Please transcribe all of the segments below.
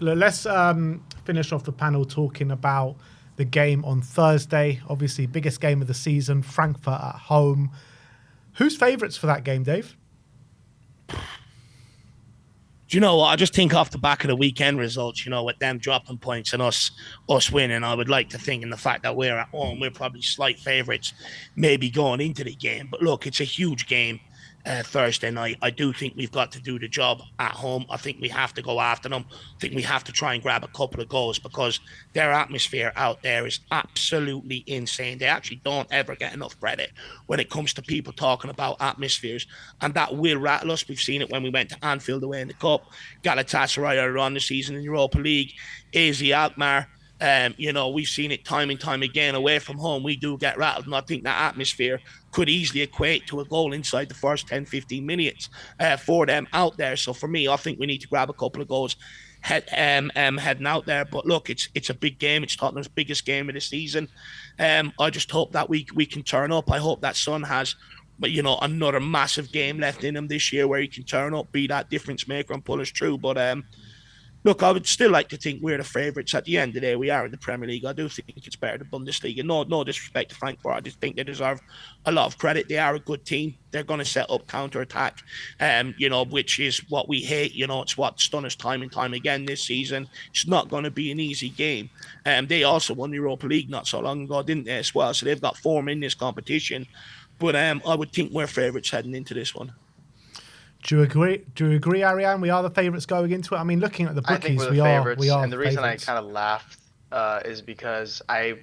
let's finish off the panel talking about the game on Thursday. Obviously, biggest game of the season, Frankfurt at home. Who's favourites for that game, Dave? Do you know what? I just think off the back of the weekend results, with them dropping points and us winning, I would like to think in the fact that we're at home, we're probably slight favourites maybe going into the game. But look, it's a huge game Thursday night. I do think we've got to do the job at home. I think we have to go after them. I think we have to try and grab a couple of goals because their atmosphere out there is absolutely insane. They actually don't ever get enough credit when it comes to people talking about atmospheres, and that will rattle us. We've seen it when we went to Anfield away in the Cup, Galatasaray earlier on the season in Europa League, AZ Alkmaar. We've seen it time and time again away from home. We do get rattled, and I think that atmosphere could easily equate to a goal inside the first 10, 15 minutes for them out there. So for me, I think we need to grab a couple of goals heading out there. But look, it's a big game. It's Tottenham's biggest game of the season. I just hope that we can turn up. I hope that Son has another massive game left in him this year where he can turn up, be that difference maker and pull us through. But look, I would still like to think we're the favourites. At the end of the day, we are in the Premier League. I do think it's better than Bundesliga. No disrespect to Frankfurt. I just think they deserve a lot of credit. They are a good team. They're going to set up counter-attack, which is what we hate. It's what's done us time and time again this season. It's not going to be an easy game. They also won the Europa League not so long ago, didn't they, as well? So they've got form in this competition. But I would think we're favourites heading into this one. Do you agree, Ariane? We are the favourites going into it. I mean, looking at the bookies, I think we're the favorites. And the reason I kind of laughed is because I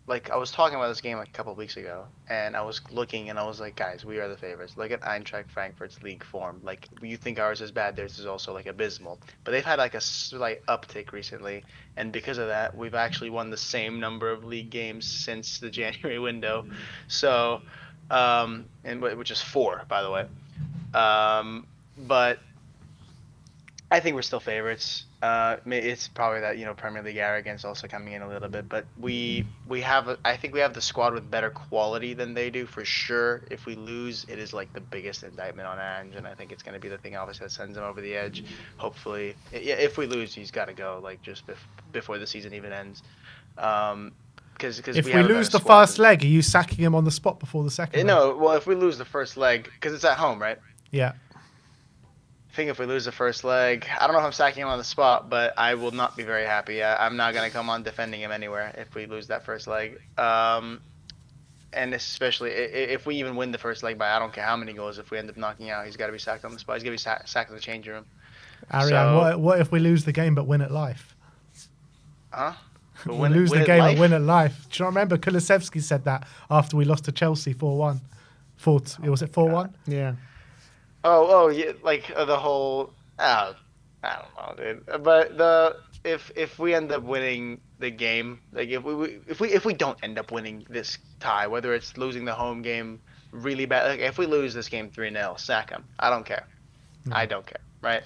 was talking about this game like a couple of weeks ago, and I was looking and I was like, guys, we are the favorites. Look at Eintracht Frankfurt's league form. Like, you think ours is bad, theirs is also like abysmal. But they've had like a slight uptick recently, and because of that, we've actually won the same number of league games since the January window. So, which is 4, by the way. But I think we're still favorites. It's probably that Premier League arrogance also coming in a little bit, but I think we have the squad with better quality than they do for sure. If we lose, it is like the biggest indictment on Ange, and I think it's going to be the thing obviously that sends him over the edge. Hopefully, if we lose, he's got to go like just before the season even ends. Because if we lose the first leg, are you sacking him on the spot before the second? No, well, if we lose the first leg, because it's at home, right? Yeah. I think if we lose the first leg, I don't know if I'm sacking him on the spot, but I will not be very happy. I'm not going to come on defending him anywhere if we lose that first leg. And especially if we even win the first leg by I don't care how many goals, if we end up knocking out, he's got to be sacked on the spot. He's going to be sacked in the changing room. Ariane, what if we lose the game but win at life? Huh? We lose the game and win at life. Do you remember Kulusevski said that after we lost to Chelsea 4-1? Was it 4-1? Yeah. Oh, yeah, like the whole. I don't know, dude. But if we end up winning the game, like if we don't end up winning this tie, whether it's losing the home game really bad, like if we lose this game 3-0, sack him. I don't care. No. I don't care, right?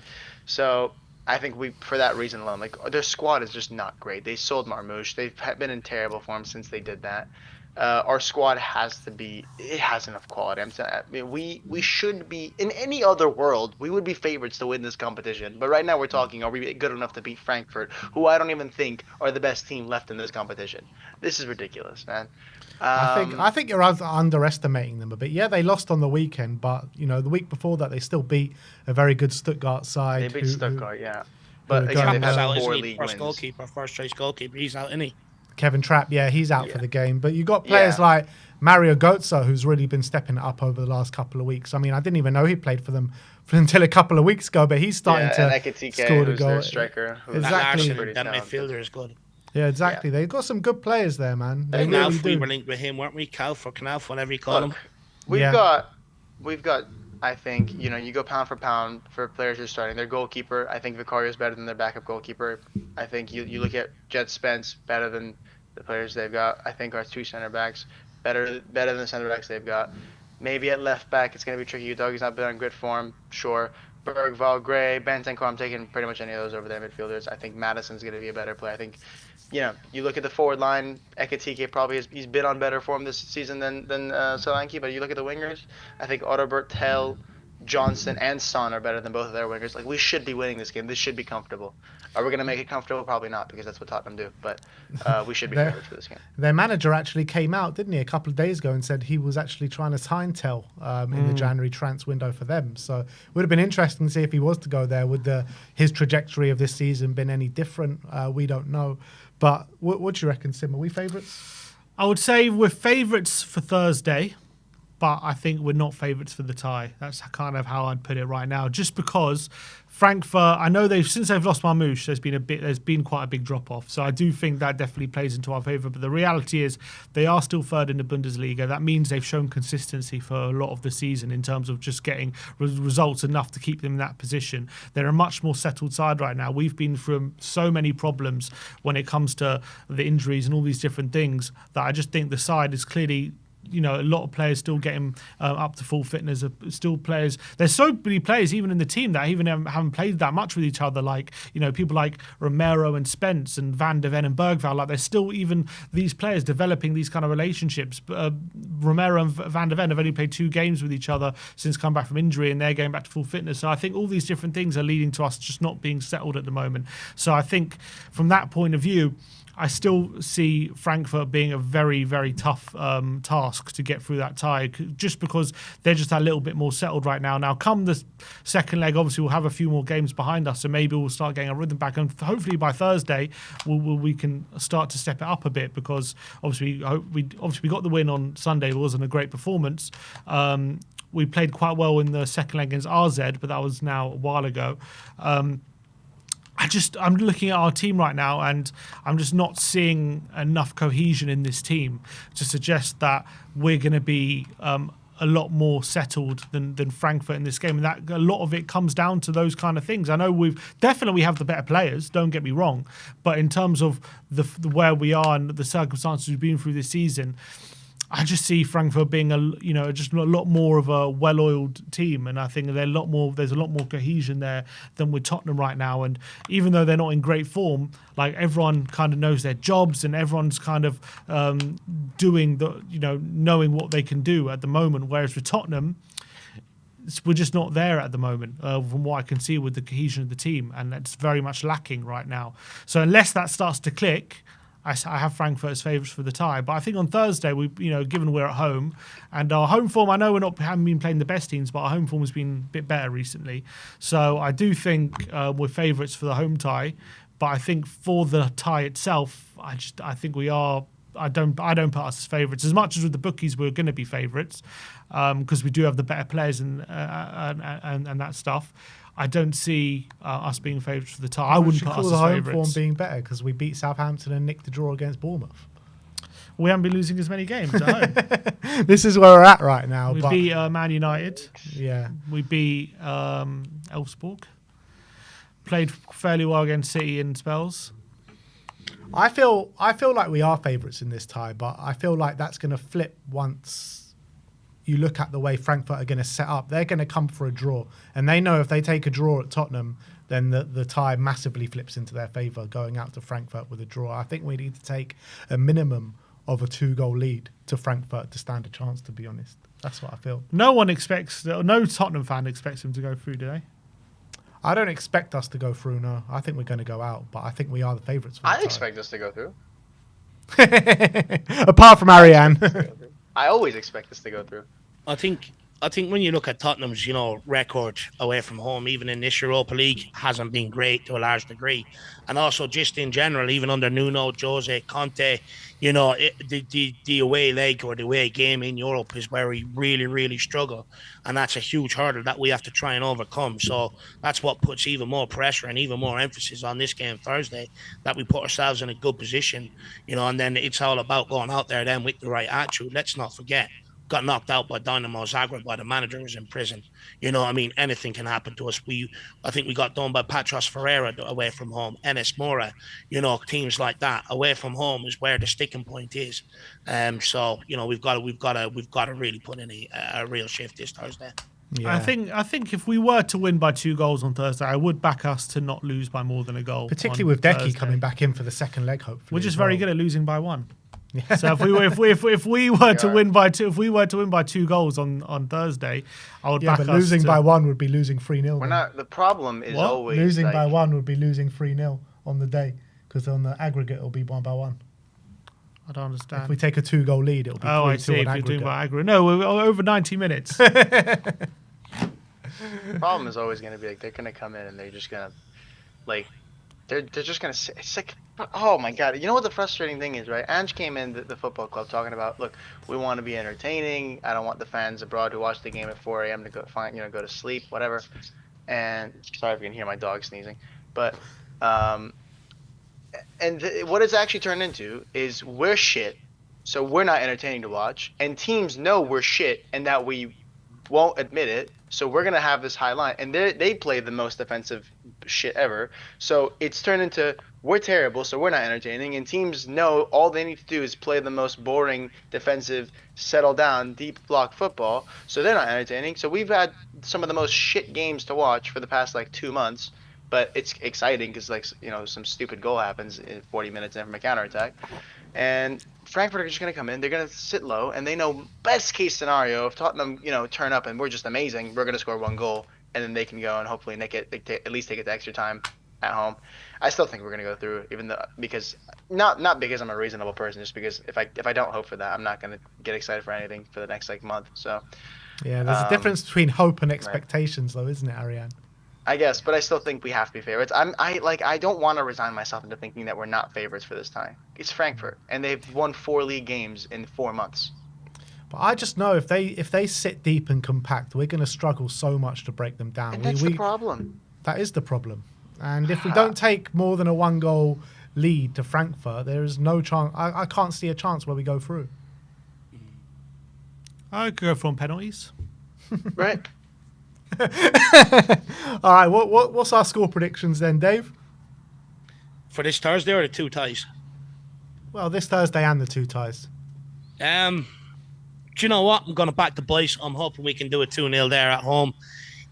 So I think for that reason alone, like their squad is just not great. They sold Marmoush. They've been in terrible form since they did that. Our squad has enough quality. I mean, we should be, in any other world, we would be favorites to win this competition. But right now we're talking, are we good enough to beat Frankfurt, who I don't even think are the best team left in this competition? This is ridiculous, man. I think you're underestimating them a bit. Yeah, they lost on the weekend, but the week before that they still beat a very good Stuttgart side. They beat Stuttgart, yeah. But again, they've had 4 league wins. First choice goalkeeper, he's out, isn't he? Kevin Trapp, yeah, he's out for the game. But you got players like Mario Götze, who's really been stepping it up over the last couple of weeks. I mean, I didn't even know he played for them until a couple of weeks ago, but he's starting to score the goal. Striker, exactly. That midfielder is good. Yeah, exactly. They've got some good players there, man. They really do. We were linked with him, weren't we? Knauf, whatever you call him. We've got. I think you go pound for pound for players who are starting. Their goalkeeper, I think Vicario is better than their backup goalkeeper. I think you look at Jet Spence, better than the players they've got. I think our 2 center backs better than the center backs they've got. Maybe at left back it's gonna be tricky. Udogi's not been on good form, sure. Bergvall, Gray, Bentancur, I'm taking pretty much any of those over their midfielders. I think Madison's gonna be a better player. I think, you look at the forward line, Ekitike probably he's been on better form this season than Solanke, but you look at the wingers, I think Otterbert, Tell, Johnson and Son are better than both of their wingers. Like, we should be winning this game. This should be comfortable. Are we going to make it comfortable? Probably not, because that's what Tottenham do. But we should be favorites for this game. Their manager actually came out, didn't he, a couple of days ago and said he was actually trying to sign Tell in the January transfer window for them. So it would have been interesting to see if he was to go there. Would his trajectory of this season been any different? We don't know. But what do you reckon, Sim? Are we favourites? I would say we're favourites for Thursday, but I think we're not favourites for the tie. That's kind of how I'd put it right now. Just because Frankfurt, I know since they've lost Marmoush, there's been quite a big drop off. So I do think that definitely plays into our favour. But the reality is they are still third in the Bundesliga. That means they've shown consistency for a lot of the season in terms of just getting results enough to keep them in that position. They're a much more settled side right now. We've been through so many problems when it comes to the injuries and all these different things that I just think the side is clearly, a lot of players still getting up to full fitness. Still players. There's so many players even in the team that even haven't played that much with each other. Like, people like Romero and Spence and Van de Ven and Bergvall. Like, there's still even these players developing these kind of relationships. Romero and Van de Ven have only played 2 games with each other since come back from injury, and they're going back to full fitness. So I think all these different things are leading to us just not being settled at the moment. So I think from that point of view, I still see Frankfurt being a very, very tough task to get through that tie, just because they're just a little bit more settled right now. Now, come the second leg, obviously we'll have a few more games behind us, so maybe we'll start getting a rhythm back, and hopefully by Thursday we can start to step it up a bit, because obviously we got the win on Sunday. It wasn't a great performance. We played quite well in the second leg against RZ, but that was now a while ago. I'm looking at our team right now, and I'm just not seeing enough cohesion in this team to suggest that we're going to be a lot more settled than Frankfurt in this game. And that a lot of it comes down to those kind of things. I know we have the better players, don't get me wrong, but in terms of the where we are and the circumstances we've been through this season, I just see Frankfurt being just a lot more of a well-oiled team, and I think there's a lot more cohesion there than with Tottenham right now. And even though they're not in great form, like, everyone kind of knows their jobs, and everyone's kind of knowing what they can do at the moment. Whereas with Tottenham, we're just not there at the moment, from what I can see with the cohesion of the team, and that's very much lacking right now. So unless that starts to click, I have Frankfurt as favourites for the tie. But I think on Thursday, given we're at home, and our home form, I know haven't been playing the best teams, but our home form has been a bit better recently. So I do think we're favourites for the home tie. But I think for the tie itself, I think we are. I don't put us as favourites. As much as with the bookies, we're going to be favourites, because we do have the better players and that stuff. I don't see us being favourites for the tie. I wouldn't put us as favourites. The home form being better because we beat Southampton and nicked the draw against Bournemouth. We haven't been losing as many games at home. This is where we're at right now. We beat Man United. Yeah. We beat Elfsborg. Played fairly well against City in spells. I feel like we are favourites in this tie, but I feel like that's going to flip once you look at the way Frankfurt are going to set up. They're going to come for a draw, and they know if they take a draw at Tottenham, then the tie massively flips into their favour going out to Frankfurt with a draw. I think we need to take a minimum of a 2-goal lead to Frankfurt to stand a chance, to be honest. That's what I feel. No Tottenham fan expects them to go through, do they? I don't expect us to go through, no. I think we're going to go out, but I think we are the favourites. I expect us to go through. Apart from Ariane. I always expect us to go through. I think when you look at Tottenham's, record away from home, even in this Europa League, hasn't been great to a large degree. And also just in general, even under Nuno, Jose, Conte, the away leg or the away game in Europe is where we really, really struggle. And that's a huge hurdle that we have to try and overcome. So that's what puts even more pressure and even more emphasis on this game Thursday, that we put ourselves in a good position, and then it's all about going out there then with the right attitude. Let's not forget, got knocked out by Dynamo Zagreb by the manager who was in prison. Anything can happen to us. I think we got done by Patros Ferreira away from home, Enes Mora, teams like that. Away from home is where the sticking point is. So we've got to really put in a real shift this Thursday. Yeah. I think if we were to win by 2 goals on Thursday, I would back us to not lose by more than a goal. Particularly with Decky coming back in for the second leg, hopefully. We're just very good at losing by 1. Yeah. So if we were to win by two goals on Thursday, I would back but us losing to, by 1 would be losing 3-0. We're not. The problem is always losing like, by 1 would be losing 3-0 on the day, because on the aggregate it'll be 1-1. I don't understand. If we take a 2-goal lead, it'll be 3-2 I see. on If you're aggregate. doing by aggregate, no, we're over 90 minutes. The problem is always going to be like they're going to come in and they're just going to like they're just going to. It's like, oh my god, you know what the frustrating thing is, right? Ange came in the football club talking about, look, we want to be entertaining. I don't want the fans abroad who watch the game at 4 a.m. to go go to sleep, whatever. And sorry if you can hear my dog sneezing, but what it's actually turned into is we're shit, so we're not entertaining to watch, and teams know we're shit and that we won't admit it, so we're gonna have this high line, and they play the most defensive shit ever, so it's turned into we're terrible, so we're not entertaining, and teams know all they need to do is play the most boring defensive, settle down, deep block football, so they're not entertaining. So we've had some of the most shit games to watch for the past like 2 months. But it's exciting because, like, some stupid goal happens in 40 minutes in from a counterattack. And Frankfurt are just going to come in. They're going to sit low. And they know best case scenario, if Tottenham, turn up and we're just amazing, we're going to score 1 goal. And then they can go and hopefully at least take it to extra time at home. I still think we're going to go through, even though, because, not because I'm a reasonable person, just because if I don't hope for that, I'm not going to get excited for anything for the next, month. So, yeah, there's a difference between hope and expectations, though, isn't it, Ariane? I guess, but I still think we have to be favorites. I don't want to resign myself into thinking that we're not favorites for this time. It's Frankfurt, and they've won 4 league games in 4 months. But I just know if they sit deep and compact, we're going to struggle so much to break them down. And that's the problem. That is the problem. And if we don't take more than a 1-goal lead to Frankfurt, there is no chance. I can't see a chance where we go through. I could go from penalties. Right. All right, what's our score predictions then, Dave? For this Thursday or the 2 ties? Well, this Thursday and the 2 ties. Do you know what? I'm going to back the boys. I'm hoping we can do a 2-0 there at home.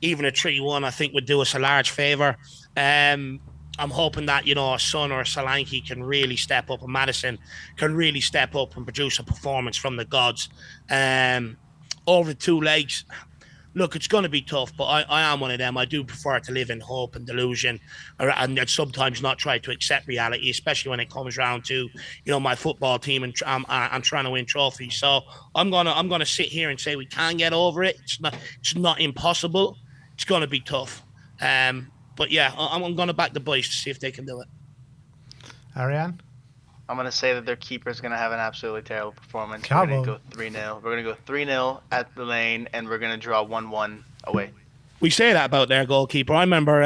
Even a 3-1, I think, would do us a large favour. I'm hoping that, a Son or a Solanke can really step up, and Madison can really step up and produce a performance from the gods. Over the 2 legs, look, it's going to be tough, but I am one of them. I do prefer to live in hope and delusion, and sometimes not try to accept reality, especially when it comes around to, my football team, and I'm trying to win trophies. So I'm gonna sit here and say we can get over it. It's not impossible. It's going to be tough. But yeah, I'm going to back the boys to see if they can do it. Ariane? I'm going to say that their keeper's going to have an absolutely terrible performance. Come We're going to go 3-0. We're going to go 3-0 at the Lane, and we're going to draw 1-1 away. We say that about their goalkeeper. I remember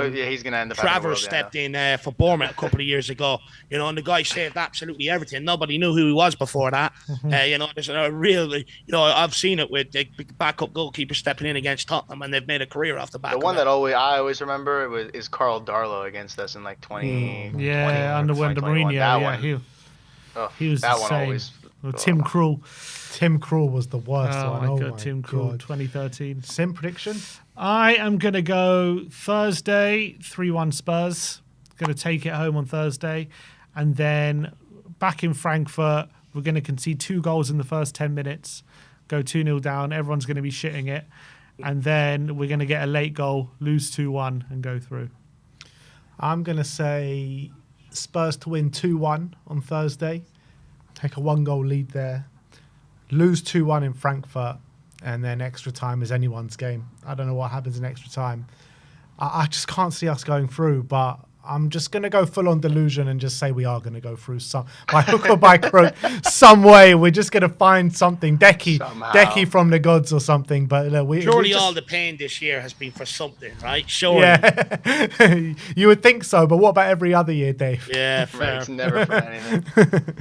he's going to end up Travers stepped in for Bournemouth a couple of years ago, and the guy saved absolutely everything. Nobody knew who he was before that. There's a real, I've seen it with the backup goalkeeper stepping in against Tottenham, and they've made a career off the back. The one that I always remember is Carl Darlow against us in 20. Under Mourinho. Yeah, he was that the one same. always. Tim Krul. Tim Krul was the worst one. Oh my god, Tim Krul, 2013. Sim prediction? I am going to go Thursday, 3-1 Spurs. Going to take it home on Thursday. And then back in Frankfurt, we're going to concede 2 goals in the first 10 minutes, go 2-0 down. Everyone's going to be shitting it. And then we're going to get a late goal, lose 2-1 and go through. I'm going to say Spurs to win 2-1 on Thursday. Take a 1-goal lead there. Lose 2-1 in Frankfurt. And then extra time is anyone's game. I don't know what happens in extra time. I just can't see us going through, but I'm just going to go full on delusion and just say we are going to go through by hook or by crook, some way. We're just going to find something. Decky from the gods or something. But surely all the pain this year has been for something, right? Surely. Yeah. You would think so, but what about every other year, Dave? Yeah, fair. Right, it's never for anything.